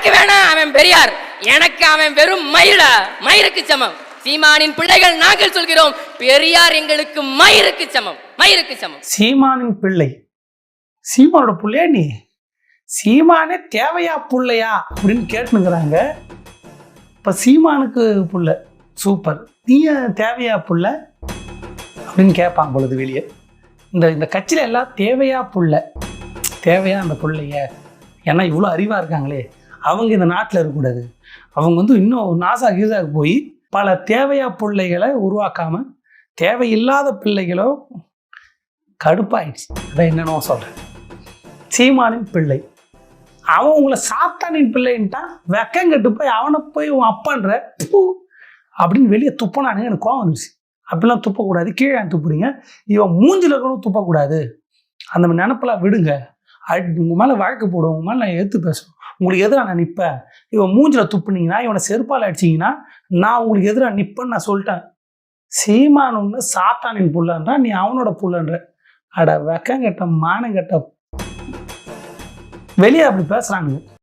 உனக்கு வேணா அவன் பெரியார், எனக்கு அவன் வெறும் மயிரா, மயிருக்கு சமம். சீமானின் பிள்ளைகள் நாங்கள் சொல்கிறோம், பெரியார் எங்களுக்கு மயிருக்கு சமம், மயிருக்கு சமம். சீமானின் பிள்ளை, சீமானோட பிள்ளையா நீ? சீமானே தேவையா புள்ளையா அப்படின்னு கேட்டுனுங்கிறாங்க. இப்போ சீமானுக்கு புள்ள சூப்பர், நீ தேவையா புள்ள அப்படின்னு கேட்பாங்க பொழுது வெளியே. இந்த கட்சியில் எல்லாம் தேவையா புள்ள, தேவையா அந்த பிள்ளைய, ஏன்னா இவ்வளோ அறிவாக இருக்காங்களே அவங்க இந்த நாட்டில் இருக்கக்கூடாது. அவங்க இன்னும் நாசா கீசாக்கு போய் பல தேவையா பிள்ளைகளை உருவாக்காமல் தேவையில்லாத பிள்ளைகளோ கடுப்பாயிடுச்சு. அதான் என்னென்னோ சொல்கிறேன். சீமானின் பிள்ளை, அவன் உங்களை சாத்தானின் பிள்ளைன்ட்டான். வெக்கங்கட்டு போய் அவனை போய் உன் அப்பான்ற அப்படின்னு வெளியே துப்பினானுங்க. எனக்கு கோவம் வந்துருச்சு. அப்படிலாம் துப்பக்கூடாது, கீழே துப்புறீங்க, இவன் மூஞ்சில் இருக்கணும் துப்பக்கூடாது. அந்த நினப்பெல்லாம் விடுங்க. உங்கள் மேலே வழக்கு போடுவோம், உங்கள் மேலே நான் எடுத்து பேசுவேன், உங்களுக்கு எதிராக நான் நிற்பேன். இவன் மூஞ்சில் துப்புனீங்கன்னா, இவனை செருப்பால் அடிச்சிங்கன்னா நான் உங்களுக்கு எதிராக நிற்பேன்னு நான் சொல்லிட்டேன். சீமானு சாத்தானின் புள்ளன்றா, நீ அவனோட புள்ளன்ற. அட வெக்கங்கட்ட மானங்கட்ட வெளியே அப்படி பேசுகிறானுங்க.